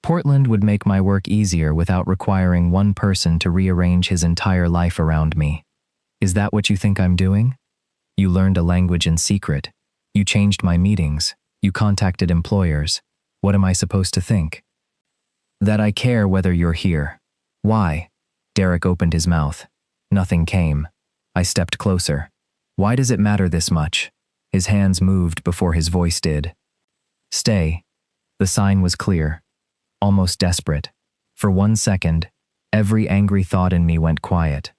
Portland would make my work easier without requiring one person to rearrange his entire life around me. Is that what you think I'm doing? You learned a language in secret. You changed my meetings. You contacted employers. What am I supposed to think? That I care whether you're here. Why? Derek opened his mouth. Nothing came. I stepped closer. Why does it matter this much? His hands moved before his voice did. Stay. The sign was clear. Almost desperate. For 1 second, every angry thought in me went quiet.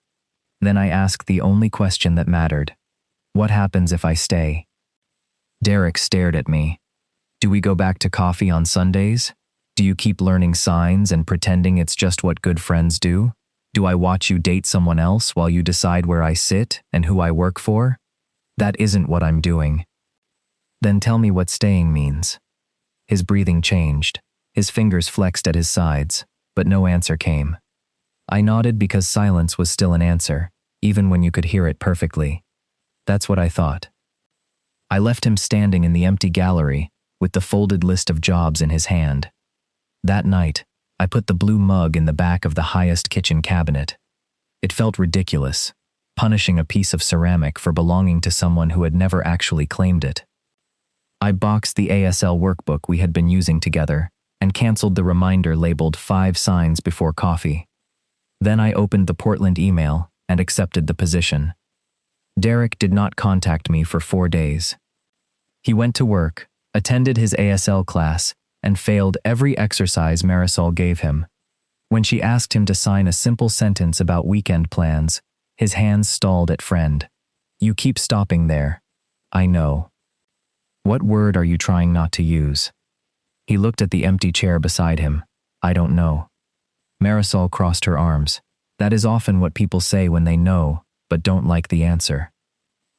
Then I asked the only question that mattered. What happens if I stay? Derek stared at me. Do we go back to coffee on Sundays? Do you keep learning signs and pretending it's just what good friends do? Do I watch you date someone else while you decide where I sit and who I work for? That isn't what I'm doing. Then tell me what staying means. His breathing changed. His fingers flexed at his sides, but no answer came. I nodded because silence was still an answer, even when you could hear it perfectly. That's what I thought. I left him standing in the empty gallery with the folded list of jobs in his hand. That night, I put the blue mug in the back of the highest kitchen cabinet. It felt ridiculous, punishing a piece of ceramic for belonging to someone who had never actually claimed it. I boxed the ASL workbook we had been using together and canceled the reminder labeled 5 signs before coffee. Then I opened the Portland email and accepted the position. Derek did not contact me for 4 days. He went to work, attended his ASL class, and failed every exercise Marisol gave him. When she asked him to sign a simple sentence about weekend plans, his hands stalled at friend. You keep stopping there. I know. What word are you trying not to use? He looked at the empty chair beside him. I don't know. Marisol crossed her arms. That is often what people say when they know, but don't like the answer.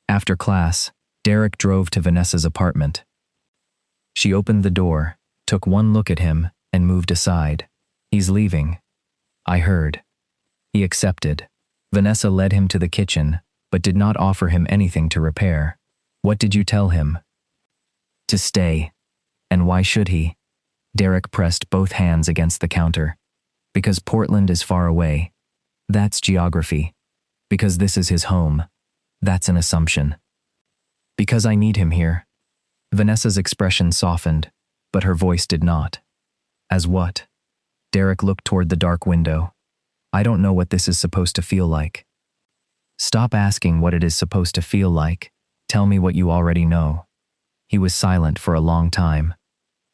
After class, Derek drove to Vanessa's apartment. She opened the door, took one look at him, and moved aside. He's leaving. I heard. He accepted. Vanessa led him to the kitchen, but did not offer him anything to repair. What did you tell him? To stay. And why should he? Derek pressed both hands against the counter. Because Portland is far away. That's geography. Because this is his home. That's an assumption. Because I need him here. Vanessa's expression softened, but her voice did not. As what? Derek looked toward the dark window. I don't know what this is supposed to feel like. Stop asking what it is supposed to feel like. Tell me what you already know. He was silent for a long time.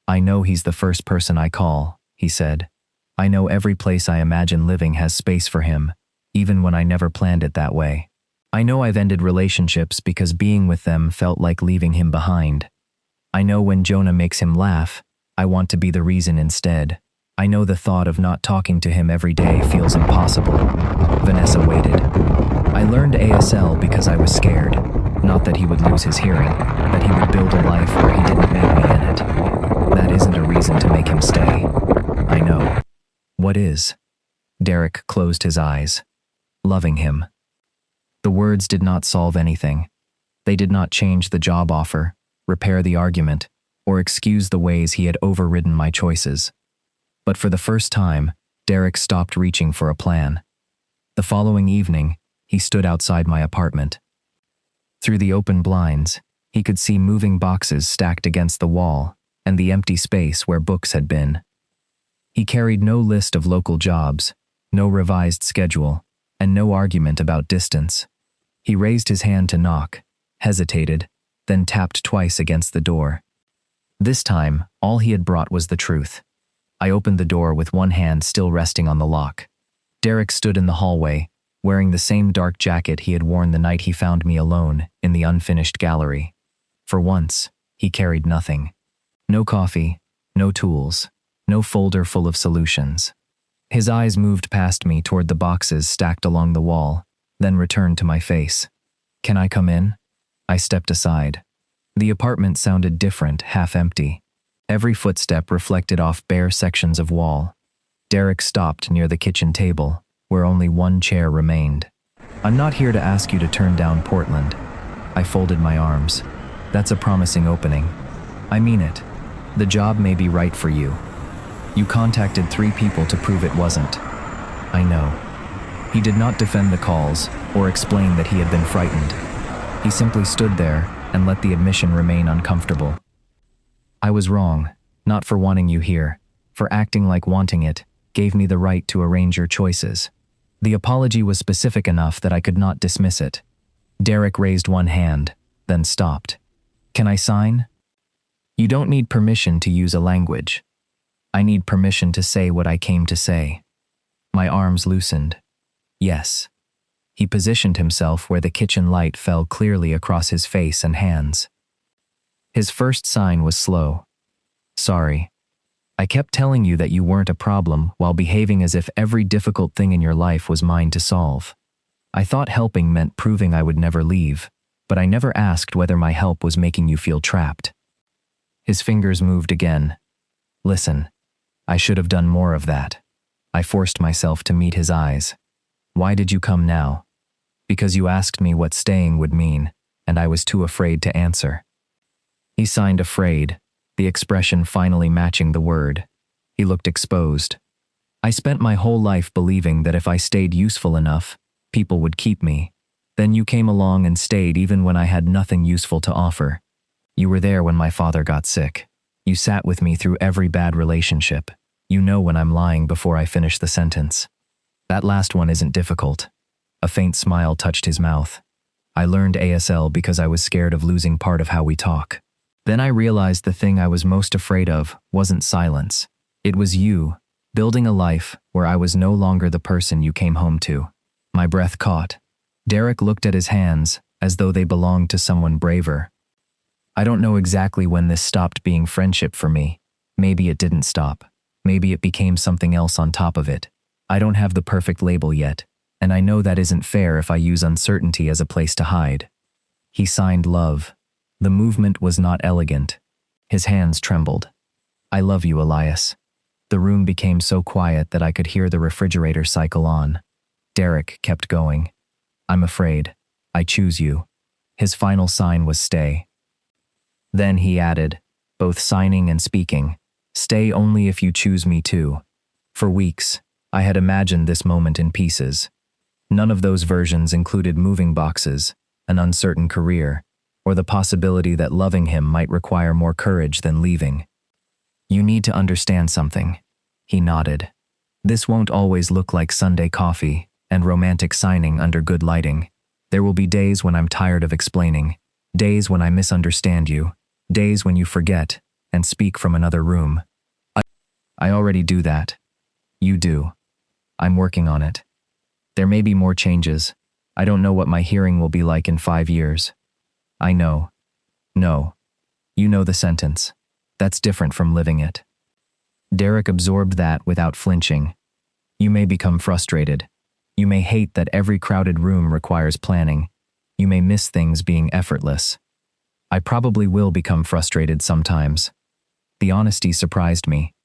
I know he's the first person I call, he said. I know every place I imagine living has space for him, even when I never planned it that way. I know I've ended relationships because being with them felt like leaving him behind. I know when Jonah makes him laugh, I want to be the reason instead. I know the thought of not talking to him every day feels impossible. Vanessa waited. I learned ASL because I was scared. Not that he would lose his hearing, that he would build a life where he didn't make me in it. That isn't a reason to make him stay. I know. What is? Derek closed his eyes. Loving him. The words did not solve anything. They did not change the job offer, repair the argument, or excuse the ways he had overridden my choices. But for the first time, Derek stopped reaching for a plan. The following evening, he stood outside my apartment. Through the open blinds, he could see moving boxes stacked against the wall and the empty space where books had been. He carried no list of local jobs, no revised schedule, and no argument about distance. He raised his hand to knock, hesitated, then tapped twice against the door. This time, all he had brought was the truth. I opened the door with one hand still resting on the lock. Derek stood in the hallway, wearing the same dark jacket he had worn the night he found me alone in the unfinished gallery. For once, he carried nothing. No coffee, no tools, no folder full of solutions. His eyes moved past me toward the boxes stacked along the wall, then returned to my face. Can I come in? I stepped aside. The apartment sounded different, half empty. Every footstep reflected off bare sections of wall. Derek stopped near the kitchen table, where only one chair remained. I'm not here to ask you to turn down Portland. I folded my arms. That's a promising opening. I mean it. The job may be right for you. You contacted 3 people to prove it wasn't. I know. He did not defend the calls or explain that he had been frightened. He simply stood there and let the admission remain uncomfortable. I was wrong, not for wanting you here, for acting like wanting it gave me the right to arrange your choices. The apology was specific enough that I could not dismiss it. Derek raised one hand, then stopped. Can I sign? You don't need permission to use a language. I need permission to say what I came to say. My arms loosened. Yes. He positioned himself where the kitchen light fell clearly across his face and hands. His first sign was slow. Sorry. I kept telling you that you weren't a problem while behaving as if every difficult thing in your life was mine to solve. I thought helping meant proving I would never leave, but I never asked whether my help was making you feel trapped. His fingers moved again. Listen, I should have done more of that. I forced myself to meet his eyes. Why did you come now? Because you asked me what staying would mean, and I was too afraid to answer. He signed afraid, the expression finally matching the word. He looked exposed. I spent my whole life believing that if I stayed useful enough, people would keep me. Then you came along and stayed even when I had nothing useful to offer. You were there when my father got sick. You sat with me through every bad relationship. You know when I'm lying before I finish the sentence. That last one isn't difficult. A faint smile touched his mouth. I learned ASL because I was scared of losing part of how we talk. Then I realized the thing I was most afraid of wasn't silence. It was you, building a life where I was no longer the person you came home to. My breath caught. Derek looked at his hands as though they belonged to someone braver. I don't know exactly when this stopped being friendship for me. Maybe it didn't stop. Maybe it became something else on top of it. I don't have the perfect label yet, and I know that isn't fair if I use uncertainty as a place to hide. He signed love. The movement was not elegant. His hands trembled. I love you, Elias. The room became so quiet that I could hear the refrigerator cycle on. Derek kept going. I'm afraid. I choose you. His final sign was stay. Then he added, both signing and speaking, stay only if you choose me too. For weeks, I had imagined this moment in pieces. None of those versions included moving boxes, an uncertain career, or the possibility that loving him might require more courage than leaving. You need to understand something. He nodded. This won't always look like Sunday coffee and romantic signing under good lighting. There will be days when I'm tired of explaining, days when I misunderstand you, days when you forget and speak from another room. I already do that. You do. I'm working on it. There may be more changes. I don't know what my hearing will be like in 5 years. I know. No. You know the sentence. That's different from living it. Derek absorbed that without flinching. You may become frustrated. You may hate that every crowded room requires planning. You may miss things being effortless. I probably will become frustrated sometimes. The honesty surprised me.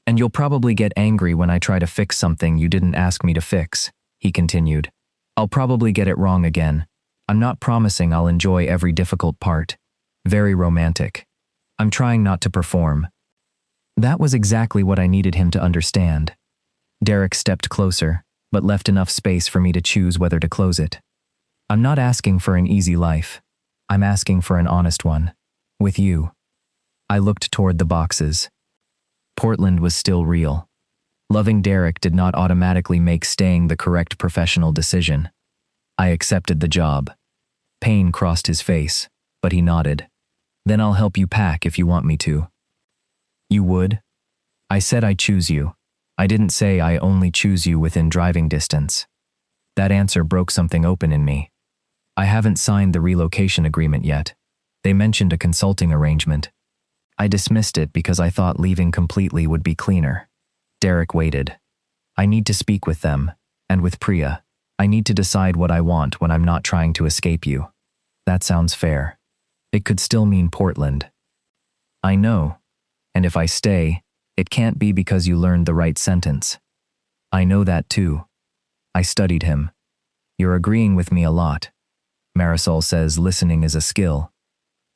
And you'll probably get angry when I try to fix something you didn't ask me to fix, he continued. I'll probably get it wrong again. I'm not promising I'll enjoy every difficult part. Very romantic. I'm trying not to perform. That was exactly what I needed him to understand. Derek stepped closer, but left enough space for me to choose whether to close it. I'm not asking for an easy life. I'm asking for an honest one. With you. I looked toward the boxes. Portland was still real. Loving Derek did not automatically make staying the correct professional decision. I accepted the job. Pain crossed his face, but he nodded. Then I'll help you pack if you want me to. You would? I said I choose you. I didn't say I only choose you within driving distance. That answer broke something open in me. I haven't signed the relocation agreement yet. They mentioned a consulting arrangement. I dismissed it because I thought leaving completely would be cleaner. Derek waited. I need to speak with them, and with Priya. I need to decide what I want when I'm not trying to escape you. That sounds fair. It could still mean Portland. I know. And if I stay, it can't be because you learned the right sentence. I know that too. I studied him. You're agreeing with me a lot. Marisol says listening is a skill.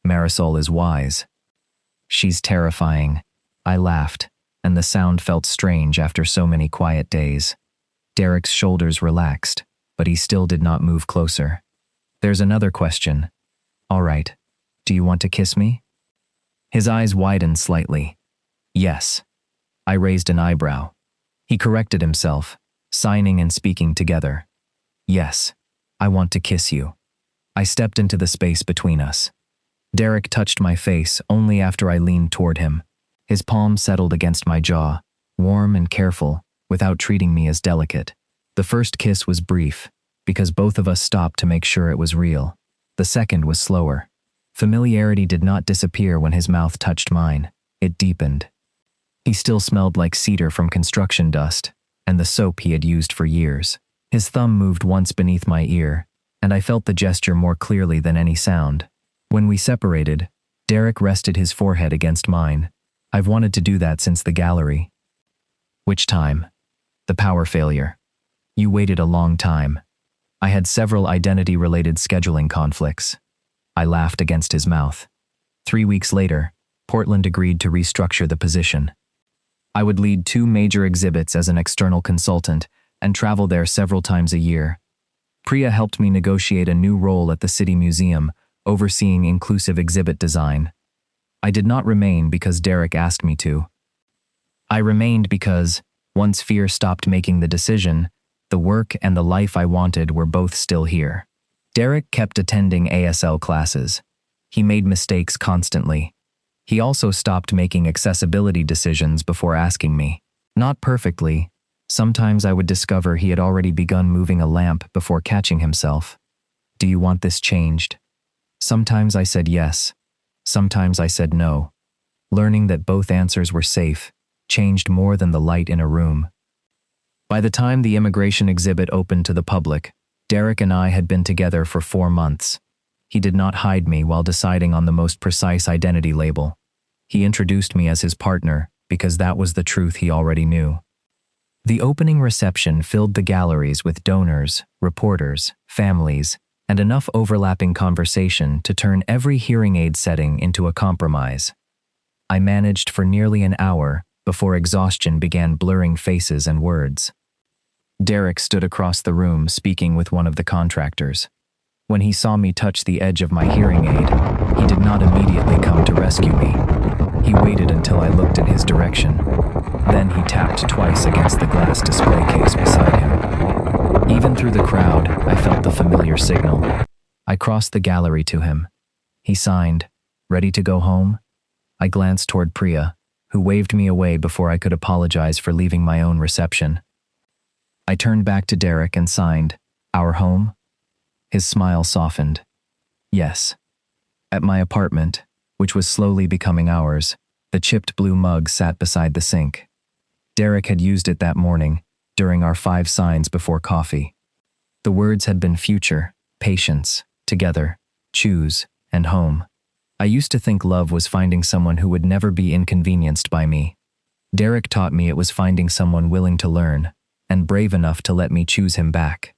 Marisol is wise. She's terrifying. I laughed, and the sound felt strange after so many quiet days. Derek's shoulders relaxed, but he still did not move closer. There's another question. All right. Do you want to kiss me? His eyes widened slightly. Yes. I raised an eyebrow. He corrected himself, signing and speaking together. Yes. I want to kiss you. I stepped into the space between us. Derek touched my face only after I leaned toward him. His palm settled against my jaw, warm and careful, without treating me as delicate. The first kiss was brief, because both of us stopped to make sure it was real. The second was slower. Familiarity did not disappear when his mouth touched mine. It deepened. He still smelled like cedar from construction dust, and the soap he had used for years. His thumb moved once beneath my ear, and I felt the gesture more clearly than any sound. When we separated, Derek rested his forehead against mine. I've wanted to do that since the gallery. Which time? The power failure. You waited a long time. I had several identity-related scheduling conflicts. I laughed against his mouth. 3 weeks later, Portland agreed to restructure the position. I would lead 2 major exhibits as an external consultant and travel there several times a year. Priya helped me negotiate a new role at the City Museum, overseeing inclusive exhibit design. I did not remain because Derek asked me to. I remained because, once fear stopped making the decision, the work and the life I wanted were both still here. Derek kept attending ASL classes. He made mistakes constantly. He also stopped making accessibility decisions before asking me. Not perfectly. Sometimes I would discover he had already begun moving a lamp before catching himself. Do you want this changed? Sometimes I said yes. Sometimes I said no. Learning that both answers were safe changed more than the light in a room. By the time the immigration exhibit opened to the public, Derek and I had been together for 4 months. He did not hide me while deciding on the most precise identity label. He introduced me as his partner because that was the truth he already knew. The opening reception filled the galleries with donors, reporters, families, and enough overlapping conversation to turn every hearing aid setting into a compromise. I managed for nearly an hour before exhaustion began blurring faces and words. Derek stood across the room speaking with one of the contractors. When he saw me touch the edge of my hearing aid, he did not immediately come to rescue me. He waited until I looked in his direction. Then he tapped twice against the glass display case beside him. Even through the crowd, I felt the familiar signal. I crossed the gallery to him. He signed, "Ready to go home?" I glanced toward Priya, who waved me away before I could apologize for leaving my own reception. I turned back to Derek and signed, "Our home?" His smile softened. Yes. At my apartment, which was slowly becoming ours, the chipped blue mug sat beside the sink. Derek had used it that morning, during our 5 signs before coffee. The words had been future, patience, together, choose, and home. I used to think love was finding someone who would never be inconvenienced by me. Derek taught me it was finding someone willing to learn, and brave enough to let me choose him back.